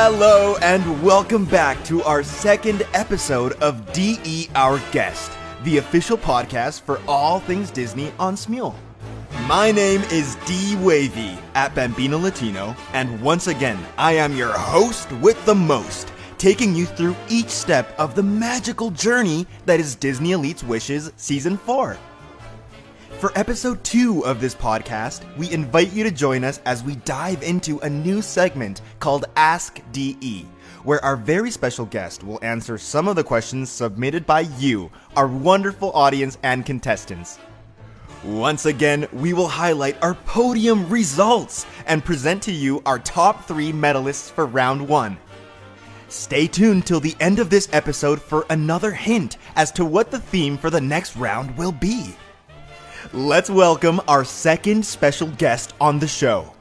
Hello and welcome back to our second episode of DE Our Guest, the official podcast for all things Disney on Smule. My name is D Wavy at Bambino Latino, and once again, I am your host with the most, taking you through each step of the magical journey that is Disney Elite's Wishes Season 4. For episode 2 of this podcast, we invite you to join us as we dive into a new segment called Ask DE, where our very special guest will answer some of the questions submitted by you, our wonderful audience and contestants. Once again, we will highlight our podium results and present to you our top 3 medalists for round 1. Stay tuned till the end of this episode for another hint as to what the theme for the next round will be. Let's welcome our second special guest on the show.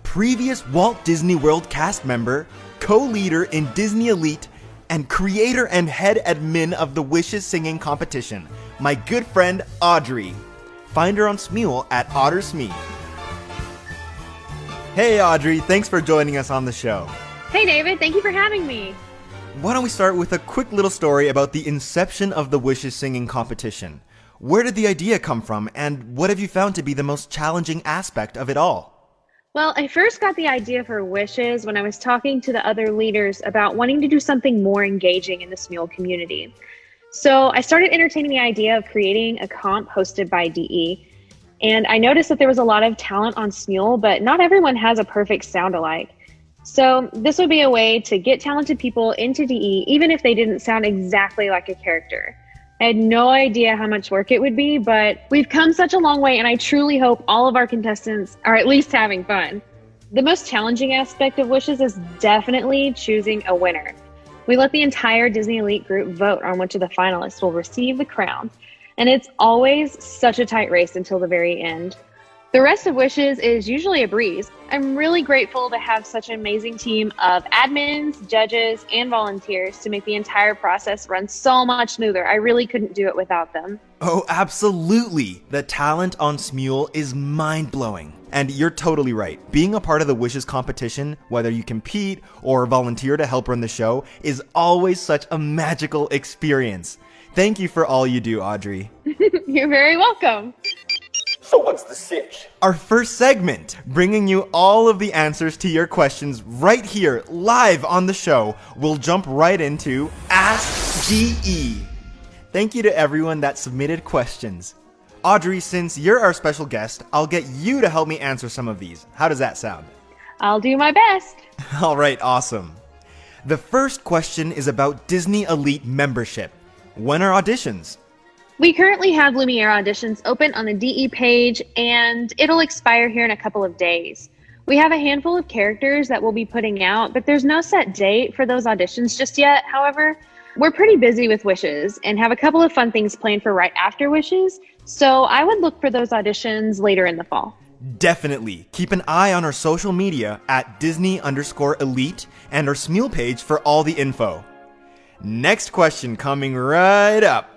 Previous Walt Disney World cast member, co-leader in Disney Elite, and creator and head admin of the Wishes singing competition, my good friend Audrey. Find her on Smule at OtterSmee. Hey Audrey, thanks for joining us on the show. Hey David, thank you for having me. Why don't we start with a quick little story about the inception of the Wishes singing competition. Where did the idea come from, and what have you found to be the most challenging aspect of it all? Well, I first got the idea for Wishes when I was talking to the other leaders about wanting to do something more engaging in the Smule community. So I started entertaining the idea of creating a comp hosted by DE, and I noticed that there was a lot of talent on Smule, but not everyone has a perfect sound alike. So this would be a way to get talented people into DE, even if they didn't sound exactly like a character. I had no idea how much work it would be, but we've come such a long way, and I truly hope all of our contestants are at least having fun. The most challenging aspect of Wishes is definitely choosing a winner. We let the entire Disney Elite group vote on which of the finalists will receive the crown, and it's always such a tight race until the very end. The rest of Wishes is usually a breeze. I'm really grateful to have such an amazing team of admins, judges, and volunteers to make the entire process run so much smoother. I really couldn't do it without them. Oh, absolutely! The talent on Smule is mind-blowing. And you're totally right. Being a part of the Wishes competition, whether you compete or volunteer to help run the show, is always such a magical experience. Thank you for all you do, Audrey. You're very welcome. So what's the sitch? Our first segment, bringing you all of the answers to your questions right here, live on the show. We'll jump right into Ask DE. Thank you to everyone that submitted questions. Audrey, since you're our special guest, I'll get you to help me answer some of these. How does that sound? I'll do my best. All right, awesome. The first question is about Disney Elite membership. When are auditions? We currently have Lumiere auditions open on the DE page, and it'll expire here in a couple of days. We have a handful of characters that we'll be putting out, but there's no set date for those auditions just yet. However, we're pretty busy with Wishes and have a couple of fun things planned for right after Wishes, so I would look for those auditions later in the fall. Definitely. Keep an eye on our social media at Disney_Elite and our Smule page for all the info. Next question coming right up.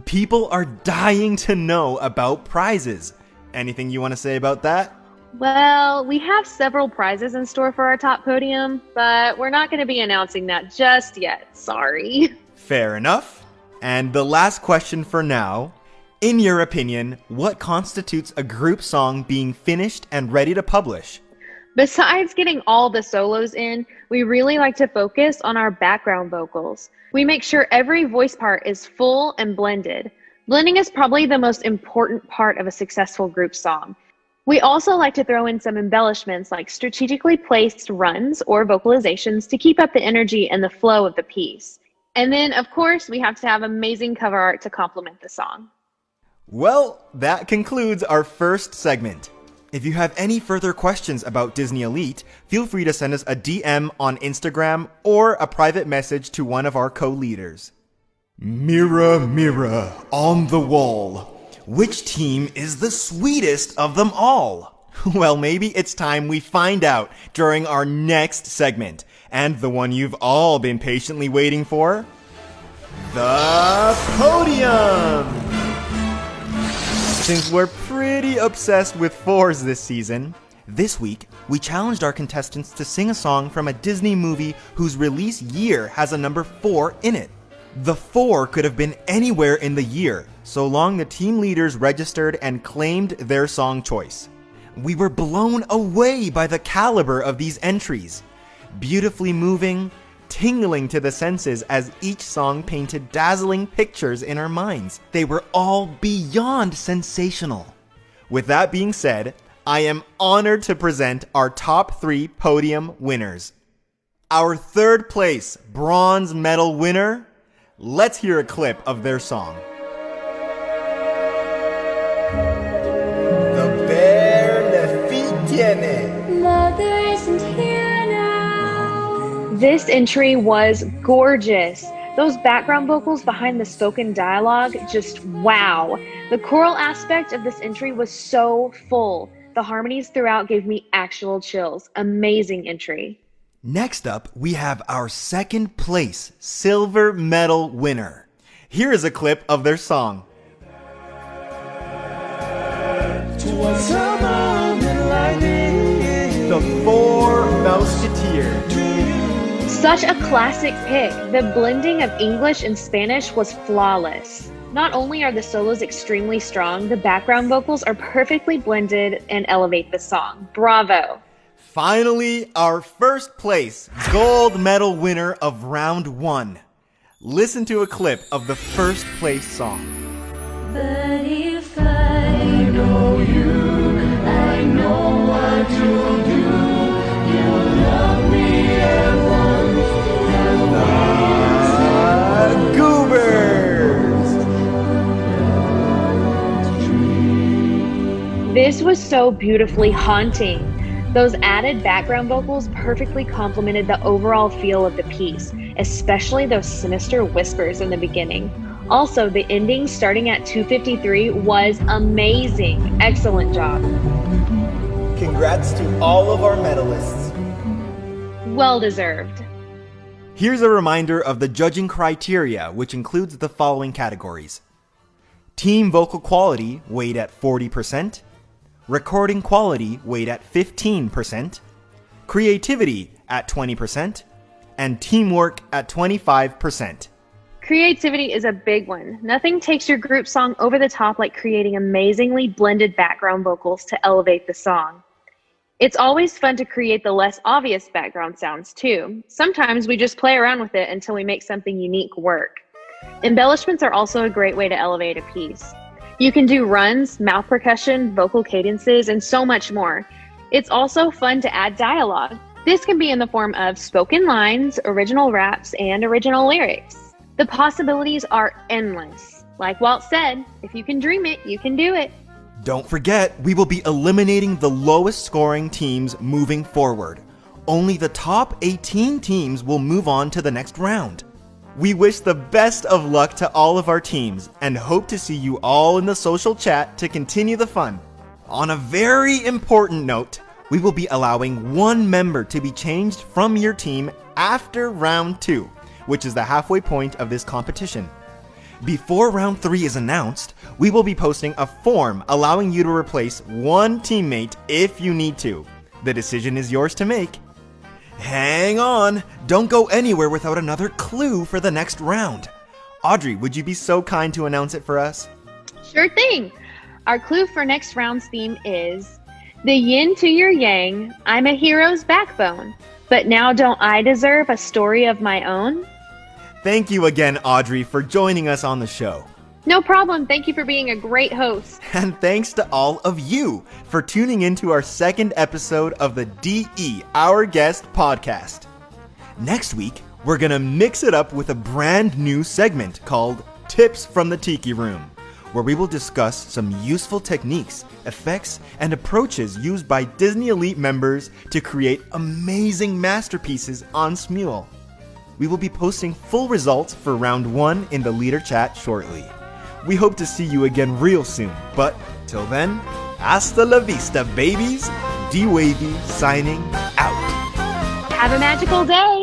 People are dying to know about prizes. Anything you want to say about that? Well, we have several prizes in store for our top podium, but we're not going to be announcing that just yet. Sorry. Fair enough. And the last question for now. In your opinion, what constitutes a group song being finished and ready to publish? Besides getting all the solos in, we really like to focus on our background vocals. We make sure every voice part is full and blended. Blending is probably the most important part of a successful group song. We also like to throw in some embellishments like strategically placed runs or vocalizations to keep up the energy and the flow of the piece. And then, of course, we have to have amazing cover art to complement the song. Well, that concludes our first segment. If you have any further questions about Disney Elite, feel free to send us a DM on Instagram or a private message to one of our co-leaders. Mirror, mirror on the wall, which team is the sweetest of them all? Well, maybe it's time we find out during our next segment, and the one you've all been patiently waiting for, the Podium! Since we're pretty obsessed with fours this season, this week we challenged our contestants to sing a song from a Disney movie whose release year has a number 4 in it. The 4 could have been anywhere in the year, so long the team leaders registered and claimed their song choice. We were blown away by the caliber of these entries. Beautifully moving, tingling to the senses as each song painted dazzling pictures in our minds. They were all beyond sensational. With that being said, I am honored to present our top 3 podium winners. Our third place bronze medal winner, let's hear a clip of their song. The bear le fit tiene. Mother isn't here now. This entry was gorgeous. Those background vocals behind the spoken dialogue, just wow. The choral aspect of this entry was so full. The harmonies throughout gave me actual chills. Amazing entry. Next up, we have our second place silver medal winner. Here is a clip of their song. The Four Musketeers. Such a classic pick. The blending of English and Spanish was flawless. Not only are the solos extremely strong, the background vocals are perfectly blended and elevate the song. Bravo. Finally, our first place gold medal winner of round 1. Listen to a clip of the first place song. But if I know you, I know what you'll do. You'll love me at once. Goobers! This was so beautifully haunting. Those added background vocals perfectly complemented the overall feel of the piece, especially those sinister whispers in the beginning. Also, the ending starting at 2:53 was amazing. Excellent job. Congrats to all of our medalists. Well deserved. Here's a reminder of the judging criteria, which includes the following categories. Team vocal quality weighed at 40%, recording quality weighed at 15%, creativity at 20%, and teamwork at 25%. Creativity is a big one. Nothing takes your group song over the top like creating amazingly blended background vocals to elevate the song. It's always fun to create the less obvious background sounds too. Sometimes we just play around with it until we make something unique work. Embellishments are also a great way to elevate a piece. You can do runs, mouth percussion, vocal cadences, and so much more. It's also fun to add dialogue. This can be in the form of spoken lines, original raps, and original lyrics. The possibilities are endless. Like Walt said, if you can dream it, you can do it. Don't forget, we will be eliminating the lowest scoring teams moving forward. Only the top 18 teams will move on to the next round. We wish the best of luck to all of our teams and hope to see you all in the social chat to continue the fun. On a very important note, we will be allowing one member to be changed from your team after round 2, which is the halfway point of this competition. Before round 3 is announced, we will be posting a form allowing you to replace one teammate if you need to. The decision is yours to make. Hang on! Don't go anywhere without another clue for the next round. Audrey, would you be so kind to announce it for us? Sure thing. Our clue for next round's theme is the yin to your yang, I'm a hero's backbone, but now don't I deserve a story of my own? Thank you again, Audrey, for joining us on the show. No problem. Thank you for being a great host. And thanks to all of you for tuning into our second episode of the DE Our Guest podcast. Next week, we're going to mix it up with a brand new segment called Tips from the Tiki Room, where we will discuss some useful techniques, effects, and approaches used by Disney Elite members to create amazing masterpieces on Smule. We will be posting full results for round 1 in the leader chat shortly. We hope to see you again real soon, but till then, hasta la vista, babies. D-Wavy signing out. Have a magical day.